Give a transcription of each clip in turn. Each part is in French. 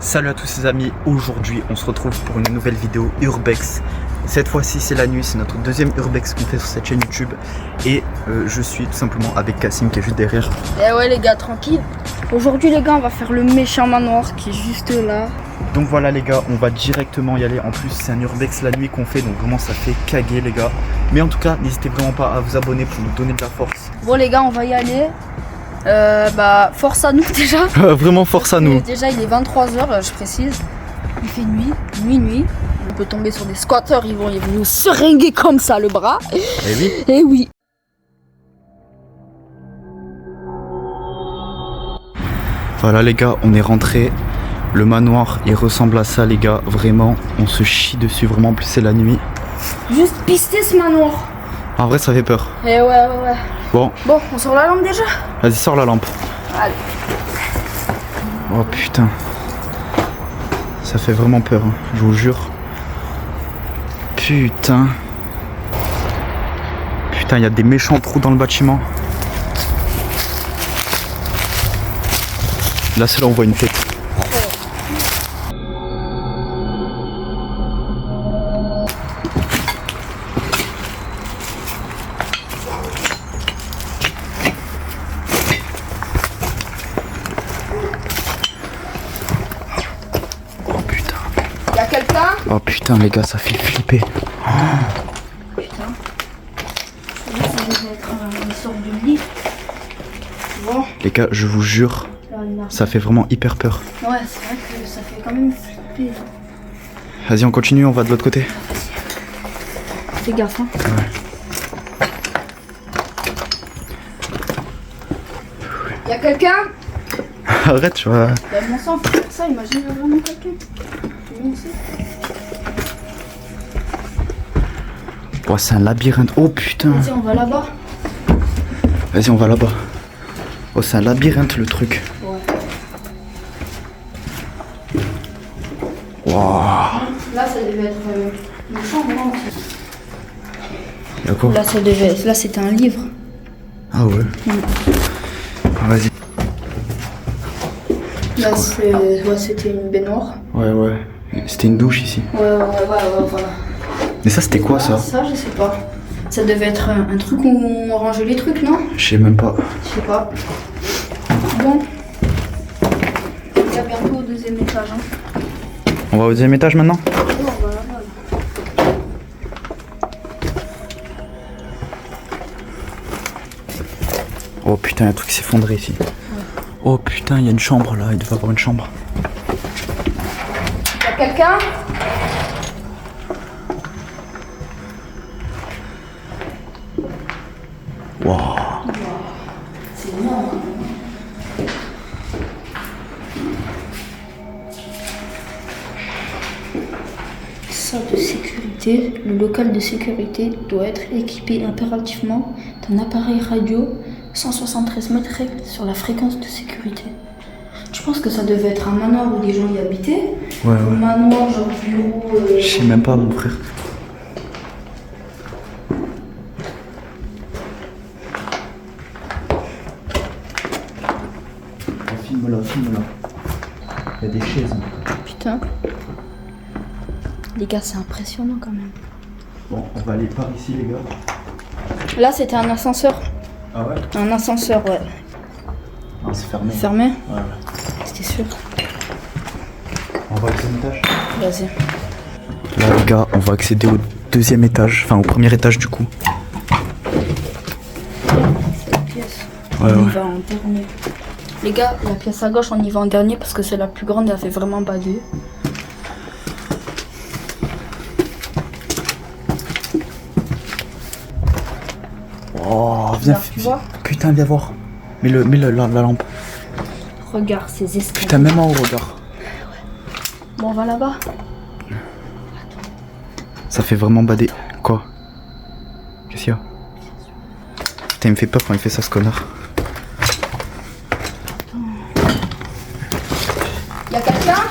Salut à tous les amis, aujourd'hui on se retrouve pour une nouvelle vidéo Urbex. Cette fois-ci c'est la nuit, c'est notre deuxième Urbex qu'on fait sur cette chaîne YouTube. Et je suis tout simplement avec Cassim qui est juste derrière. Eh ouais les gars, tranquille. Aujourd'hui les gars, on va faire le méchant manoir qui est juste là. Donc voilà les gars, on va directement y aller. En plus c'est un Urbex la nuit qu'on fait, donc vraiment ça fait caguer les gars. Mais en tout cas, n'hésitez vraiment pas à vous abonner pour nous donner de la force. Bon les gars, on va y aller. Force à nous déjà. Vraiment force à nous. Déjà il est 23h, je précise. Il fait nuit. On peut tomber sur des squatteurs, ils vont nous seringuer comme ça le bras. Eh oui. Et oui. Voilà les gars, on est rentré. Le manoir il ressemble à ça les gars, vraiment. On se chie dessus, vraiment, en plus c'est la nuit. Juste pister ce manoir. En vrai ça fait peur. Eh ouais. Bon, On sort la lampe déjà. vas-y sors la lampe. Allez. Oh putain. Ça fait vraiment peur, hein, je vous jure. Putain. Putain, il y a des méchants trous dans le bâtiment. Là, c'est là où on voit une tête. Oh putain. Y'a quelqu'un? Oh putain, les gars, ça fait flipper. Putain. Là, ça devait être une sorte de lit. Bon. Les gars, je vous jure, ça fait vraiment hyper peur. Ouais, c'est vrai que ça fait quand même flipper. Vas-y, on continue, on va de l'autre côté. Fais gaffe, hein. Ouais. Y'a quelqu'un? Arrête, tu vois. Bah, mon sang, faut faire ça, imagine vraiment quelqu'un. Oh, c'est un labyrinthe. Oh putain. Vas-y, on va là-bas. Vas-y, on va là-bas. Oh, c'est un labyrinthe le truc. Ouais. Waouh. Là, ça devait être une chambre, non? Y'a quoi? Là, c'était un livre. Ah ouais. Vas-y. Là, c'était une baignoire. Ouais. C'était une douche ici. Ouais, voilà. Mais ça, c'était quoi ça? Ça, je sais pas. Ça devait être un truc où on rangeait les trucs, non? Je sais même pas. Je sais pas. Bon. Il y a bientôt au deuxième étage, hein. On va au deuxième étage maintenant? Oh, voilà. Oh putain, il y a un truc qui s'est effondré ici. Ouais. Oh putain, il y a une chambre là, il devait y avoir une chambre. Y'a quelqu'un? Waouh. C'est énorme. Salle de sécurité. Le local de sécurité doit être équipé impérativement d'un appareil radio 173 mètres sur la fréquence de sécurité. Je pense que ça devait être un manoir où des gens y habitaient. Ouais. Un manoir genre bureau. Je sais même pas, mon frère. Filme-la. Il y a des chaises. Putain. Les gars, c'est impressionnant quand même. Bon, on va aller par ici, les gars. Là, c'était un ascenseur. Ah ouais? Un ascenseur, ouais. Ah, c'est fermé. Fermé? Ouais. C'était sûr. On va au deuxième étage? Vas-y. Là, les gars, on va accéder au deuxième étage. Enfin, au premier étage, du coup. Cette pièce. Ouais. On y va en dernier. Les gars, la pièce à gauche, on y va en dernier parce que c'est la plus grande et elle fait vraiment bader. Oh, viens. Tu vois? Putain, viens voir. Mets la lampe. Regarde ces escaliers. Putain, même en haut, regarde. Bon, on va là-bas. Ça fait vraiment bader. Quoi? Qu'est-ce qu'il y a? Putain, il me fait peur quand il fait ça, ce connard. Y'a quelqu'un?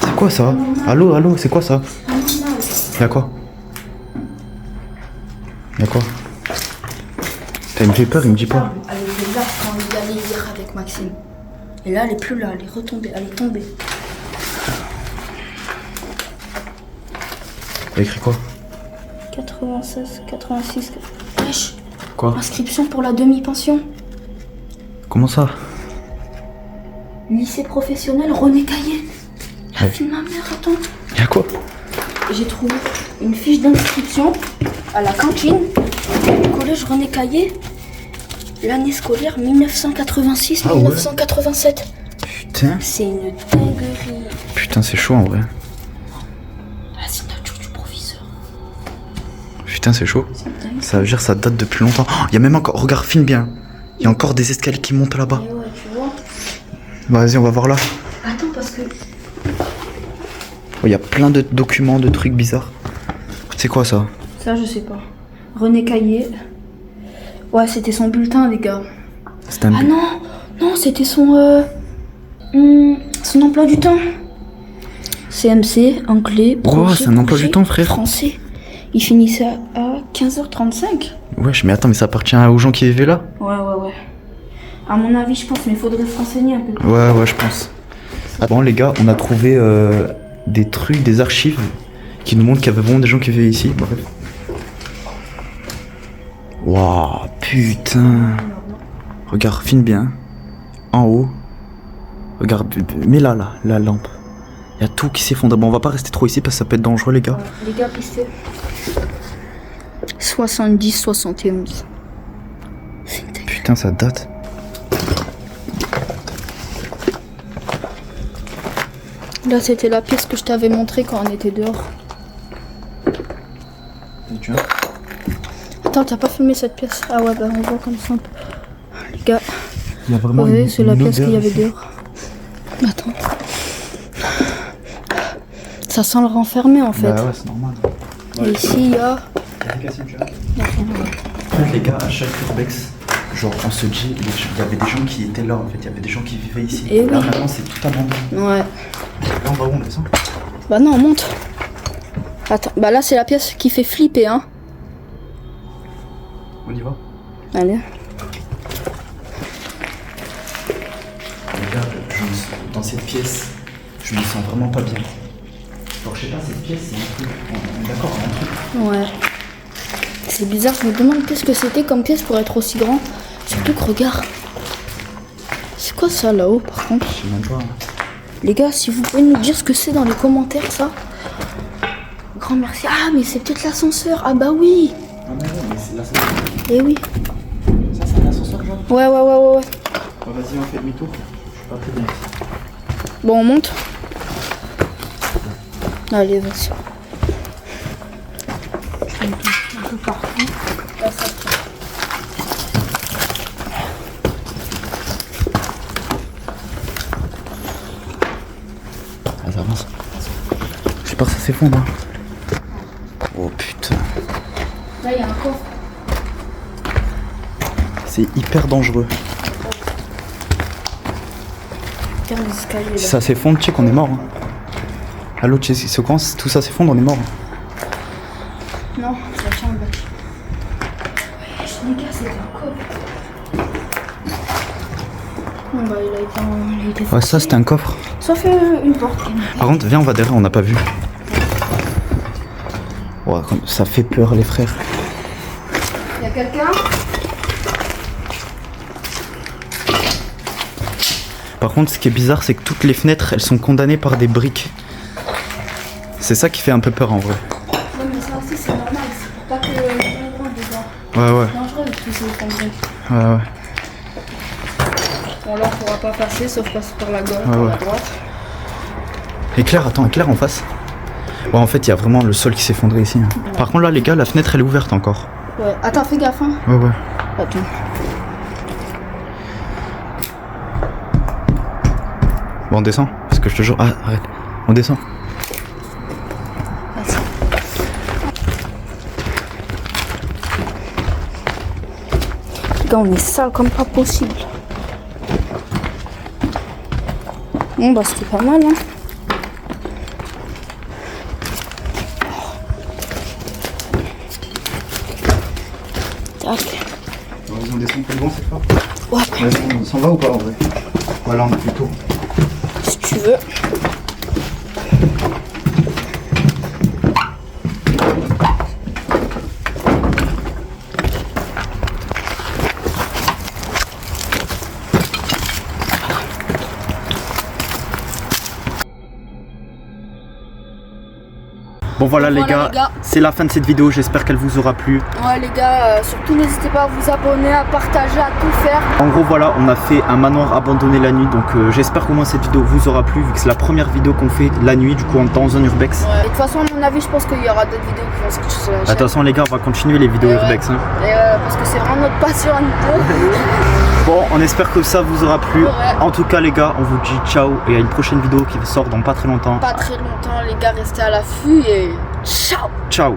C'est quoi ça? Allô, c'est quoi ça? Y'a quoi? Y'a quoi? Il me fait peur, il me dit pas. Elle était là quand il allait hier avec Maxime. Et là, elle est plus là, elle est retombée, elle est tombée. Il a écrit quoi? 96, 86. Wesh. Quoi? Inscription pour la demi-pension. Comment ça? Lycée professionnel René Caillé. La Ouais. fille de ma mère, attends. Y'a quoi? J'ai trouvé une fiche d'inscription à la cantine du collège René Caillé. L'année scolaire 1986-1987. Putain. C'est une dinguerie. Putain, c'est chaud en vrai. La signature du proviseur. Putain, c'est chaud. C'est dingue. Ça veut dire que ça date depuis longtemps. Il y a même encore. Regarde, filme bien. Il y a encore des escaliers qui montent là-bas. Et ouais, tu vois. Bah, vas-y, on va voir là. Attends, parce que. Il y a plein de documents, de trucs bizarres. C'est quoi ça? Ça, je sais pas. René Caillé. Ouais, c'était son bulletin, les gars. C'est un. Ah non, non, c'était son emploi du temps. CMC, anglais, projet, c'est un emploi du temps, frère. Français. Il finissait à 15h35. Wesh, mais attends, mais ça appartient aux gens qui vivaient là? Ouais. À mon avis, je pense, mais il faudrait se renseigner un peu. Ouais, je pense. Bon, les gars, on a trouvé des trucs, des archives qui nous montrent qu'il y avait vraiment des gens qui vivaient ici. Bref. Waouh, putain. Regarde, filme bien. En haut. Regarde, mets là, la lampe. Il y a tout qui s'effondre. Bon, on va pas rester trop ici parce que ça peut être dangereux, les gars. Ouais, les gars, pissez. 70-71. Putain, ça date. Là, c'était la pièce que je t'avais montrée quand on était dehors. Attends, t'as pas filmé cette pièce? Ah ouais, bah on voit comme ça un peu. Les gars, Il y a vraiment ouais, c'est la pièce qu'il y avait ici. dehors. Attends. Ça sent le renfermé en fait. Bah ouais, c'est normal. Et ici, il y a... Les gars, à chaque urbex, genre on se dit, il y avait des gens qui étaient là en fait, il y avait des gens qui vivaient ici. Et là oui. maintenant c'est tout abandonné. Ouais. Là on va où, on descend? Bah non, on monte. Attends, bah là c'est la pièce qui fait flipper, hein. On y va? Allez. Regarde, dans cette pièce, je me sens vraiment pas bien. Genre je sais pas, cette pièce c'est un truc, on est d'accord, un truc. Ouais. C'est bizarre, je me demande qu'est-ce que c'était comme pièce pour être aussi grand. Surtout que regarde. C'est quoi ça là-haut par contre? Je sais même pas. Les gars, si vous pouvez nous dire ce que c'est dans les commentaires, ça. Grand merci. Ah, mais c'est peut-être l'ascenseur. Ah bah oui. Ah mais non, mais c'est l'ascenseur. Eh oui. Ça c'est un ascenseur genre? Ouais. Vas-y, on fait demi-tour. Je suis pas très bien ici. Bon, on monte. Allez, vas-y. Un peu partout. Là, ça tient. Ah, ça avance. J'ai peur que ça s'effondre. Hein. Oh putain. Là, il y a un coffre. C'est hyper dangereux. Tiens, les escaliers là. Si ça s'effondre, tu sais qu'on est mort. Hein. Allô, tu sais, quand tout ça s'effondre, on est mort. Non, ça tient en bas. Ouais, les gars, c'était un coffre. Bon, bah, il a été Ouais, ça c'était un coffre. Ça fait une porte. Par contre, viens, on va derrière, on n'a pas vu. Ouais, ça fait peur, les frères. Il y a quelqu'un? Par contre, ce qui est bizarre, c'est que toutes les fenêtres, elles sont condamnées par des briques. C'est ça qui fait un peu peur en vrai. Non, mais ça aussi, c'est normal. C'est pour pas que les gens dedans. Ouais. C'est dangereux de pousser les briques. Ouais. Bon, là, on pourra pas passer, sauf passer par la gauche, Ouais, par ouais. la droite. Éclair, attends, éclair en face. Ouais, en fait, il y a vraiment le sol qui s'est effondré ici. Hein. Par contre, là, les gars, la fenêtre, elle est ouverte encore. Ouais, attends, fais gaffe, hein. Ouais. Attends. Bon, on descend. Parce que je te jure. Ah, arrête. On descend. Vas-y. Les gars, on est sale comme pas possible. Bon, bah, c'était pas mal, hein. Tac. Ouais, Vas-y, on descend plus loin cette fois. Ouais. Vas-y, on s'en va ou pas en vrai? Voilà, on est plutôt. Si tu veux. Bon voilà, les gars, c'est la fin de cette vidéo, j'espère qu'elle vous aura plu. Ouais les gars, surtout n'hésitez pas à vous abonner, à partager, à tout faire. En gros voilà, on a fait un manoir abandonné la nuit, donc j'espère qu'au moins cette vidéo vous aura plu, vu que c'est la première vidéo qu'on fait la nuit, du coup dans un urbex. Ouais. Et de toute façon à mon avis je pense qu'il y aura d'autres vidéos qui vont sortir sur la chaîne. De toute façon les gars, on va continuer les vidéos urbex. Hein. Et parce que c'est vraiment notre passion à nous deux. Bon, on espère que ça vous aura plu. Ouais. En tout cas les gars, on vous dit ciao et à une prochaine vidéo qui sort dans pas très longtemps. Pas très longtemps les gars, restez à l'affût et ciao. Ciao.